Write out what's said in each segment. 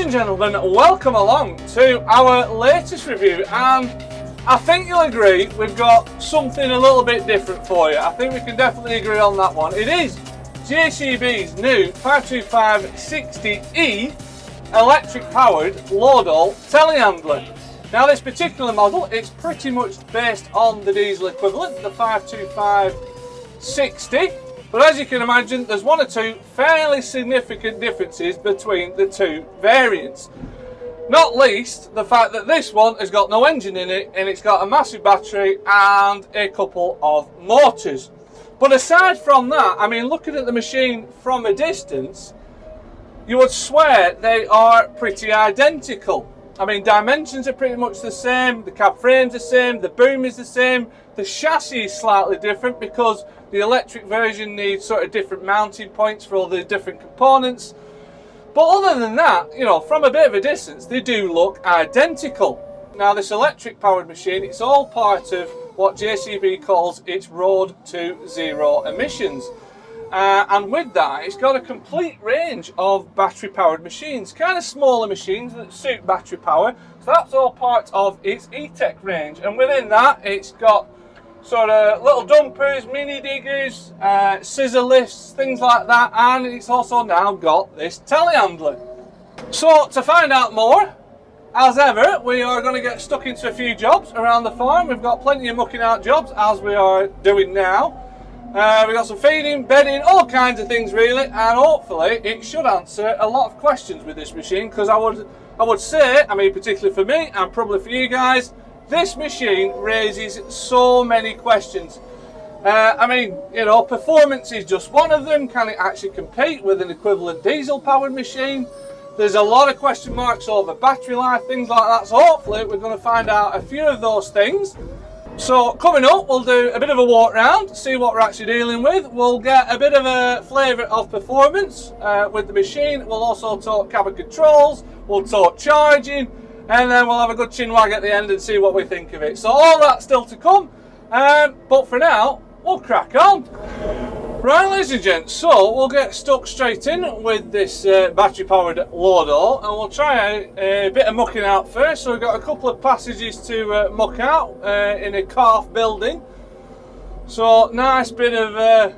and gentlemen, welcome along to our latest review, and I think you'll agree we've got something a little bit different for you. I think we can definitely agree on that one. It is JCB's new 525/60E electric powered Loadall telehandler. Now this particular model, it's pretty much based on the diesel equivalent, the 525/60. But as you can imagine, there's one or two fairly significant differences between the two variants. Not least the fact that this one has got no engine in it, and it's got a massive battery and a couple of motors. But aside from that, I mean, looking at the machine from a distance, you would swear they are pretty identical. I mean, dimensions are pretty much the same, the cab frame's the same, the boom is the same, the chassis is slightly different because the electric version needs sort of different mounting points for all the different components. But other than that, you know, from a bit of a distance, they do look identical. Now this electric powered machine, it's all part of what JCB calls its Road to Zero emissions. And with that, it's got a complete range of battery powered machines, kind of smaller machines that suit battery power. So that's all part of its E-Tech range. And within that, it's got sort of little dumpers, mini diggers, scissor lifts, things like that. And it's also now got this telehandler. So to find out more, as ever, we are going to get stuck into a few jobs around the farm. We've got plenty of mucking out jobs, as we are doing now. We've got some feeding, bedding, all kinds of things really, and hopefully it should answer a lot of questions with this machine, because I would say, I mean particularly for me and probably for you guys, this machine raises so many questions. I mean, you know, performance is just one of them. Can it actually compete with an equivalent diesel powered machine? There's a lot of question marks over battery life, things like that, so hopefully we're going to find out a few of those things. So coming up, we'll do a bit of a walk round, see what we're actually dealing with. We'll get a bit of a flavour of performance with the machine. We'll also talk cabin controls, we'll talk charging, and then we'll have a good chin wag at the end and see what we think of it. So all that's still to come, but for now, we'll crack on. Right, ladies and gents, so we'll get stuck straight in with this battery powered Loadall, and we'll try a bit of mucking out first. So we've got a couple of passages to muck out in a calf building. So nice bit of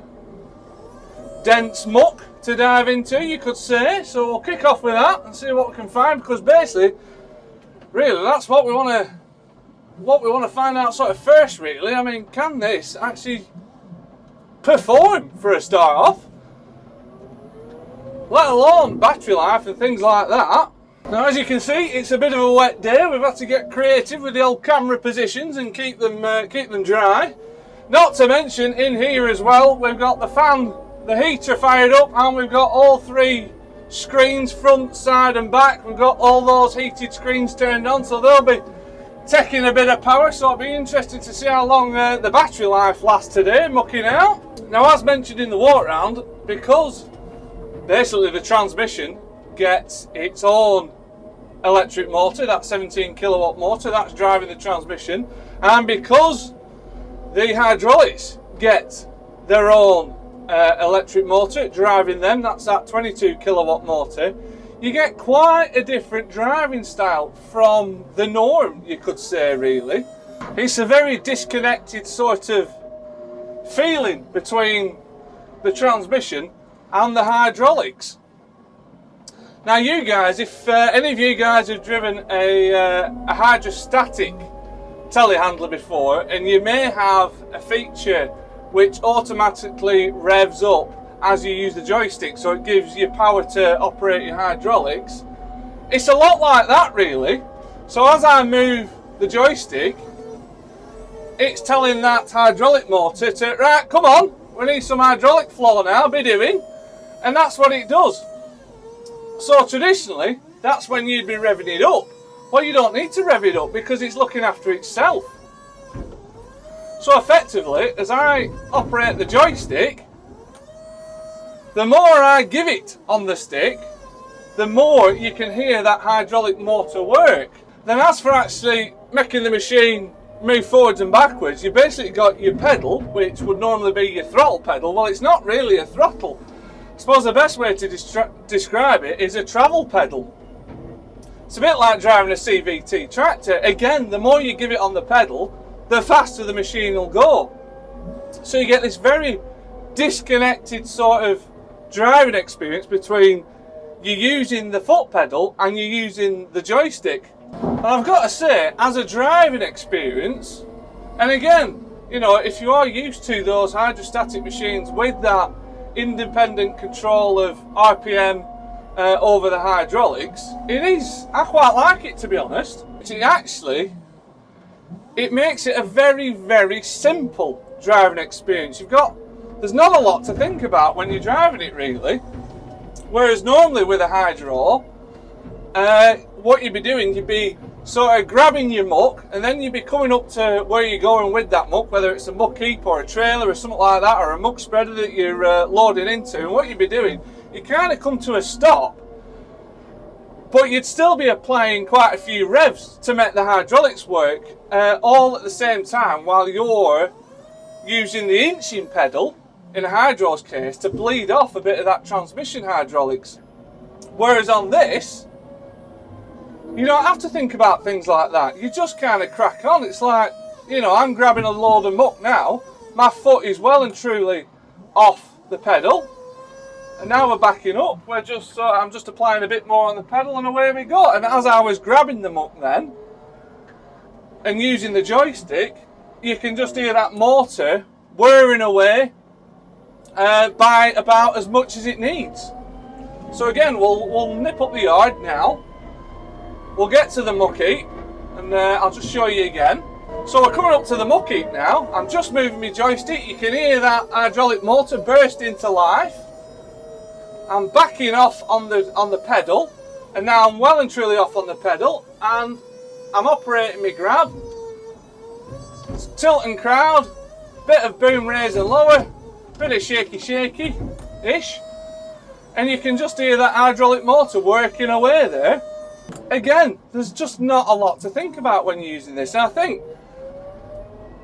dense muck to dive into, you could say. So we'll kick off with that and see what we can find, because basically, really, that's what we want to find out sort of first, really. I mean, can this actually perform for a start off, let alone battery life and things like that. Now as you can see, it's a bit of a wet day. We've had to get creative with the old camera positions and keep them dry. Not to mention in here as well, we've got the fan, the heater fired up, and we've got all three screens, front, side and back. We've got all those heated screens turned on, so they'll be taking a bit of power, so it'll be interesting to see how long the battery life lasts today, mucking out. Now as mentioned in the walk round, because basically the transmission gets its own electric motor, that 17 kilowatt motor that's driving the transmission, and because the hydraulics get their own electric motor driving them, that's that 22 kilowatt motor, you get quite a different driving style from the norm, you could say, really. It's a very disconnected sort of feeling between the transmission and the hydraulics. Now you guys, if any of you guys have driven a hydrostatic telehandler before, and you may have a feature which automatically revs up as you use the joystick, so it gives you power to operate your hydraulics. It's a lot like that really. So as I move the joystick, it's telling that hydraulic motor to, right, come on, we need some hydraulic flow now, be doing, and that's what it does. So traditionally, that's when you'd be revving it up. Well, you don't need to rev it up because it's looking after itself. So effectively, as I operate the joystick, the more I give it on the stick, the more you can hear that hydraulic motor work. Then as for actually making the machine move forwards and backwards, you've basically got your pedal, which would normally be your throttle pedal. Well, it's not really a throttle. I suppose the best way to describe it is a travel pedal. It's a bit like driving a CVT tractor. Again, the more you give it on the pedal, the faster the machine will go. So you get this very disconnected sort of driving experience between you using the foot pedal and you using the joystick. And I've got to say, as a driving experience, and again, you know, if you are used to those hydrostatic machines with that independent control of RPM over the hydraulics, I quite like it, to be honest. It makes it a very, very simple driving experience. There's not a lot to think about when you're driving it, really. Whereas normally with a hydro, what you'd be doing, you'd be sort of grabbing your muck, and then you'd be coming up to where you're going with that muck, whether it's a muck heap or a trailer or something like that, or a muck spreader that you're loading into. And what you'd be doing, you kind of come to a stop, but you'd still be applying quite a few revs to make the hydraulics work, all at the same time, while you're using the inching pedal, in a hydro's case, to bleed off a bit of that transmission hydraulics. Whereas on this, you don't have to think about things like that. You just kind of crack on. It's like, you know, I'm grabbing a load of muck now. My foot is well and truly off the pedal. And now we're backing up. I'm just applying a bit more on the pedal and away we go. And as I was grabbing the muck then, and using the joystick, you can just hear that motor whirring away by about as much as it needs. So again, we'll nip up the yard now. We'll get to the muck heap, and I'll just show you again. So we're coming up to the muck heap now. I'm just moving my joystick. You can hear that hydraulic motor burst into life. I'm backing off on the pedal, and now I'm well and truly off on the pedal, and I'm operating my grab. It's tilt and crowd, bit of boom raise and lower, bit of shaky-ish, and you can just hear that hydraulic motor working away there. Again, there's just not a lot to think about when you're using this, and I think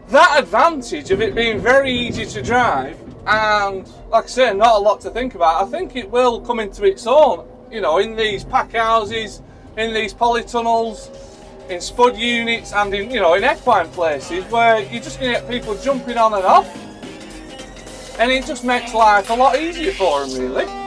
that advantage of it being very easy to drive and, like I say, not a lot to think about, I think it will come into its own, you know, in these pack houses, in these polytunnels, in spud units, and in, you know, in equine places where you're just going to get people jumping on and off, and it just makes life a lot easier for them, really.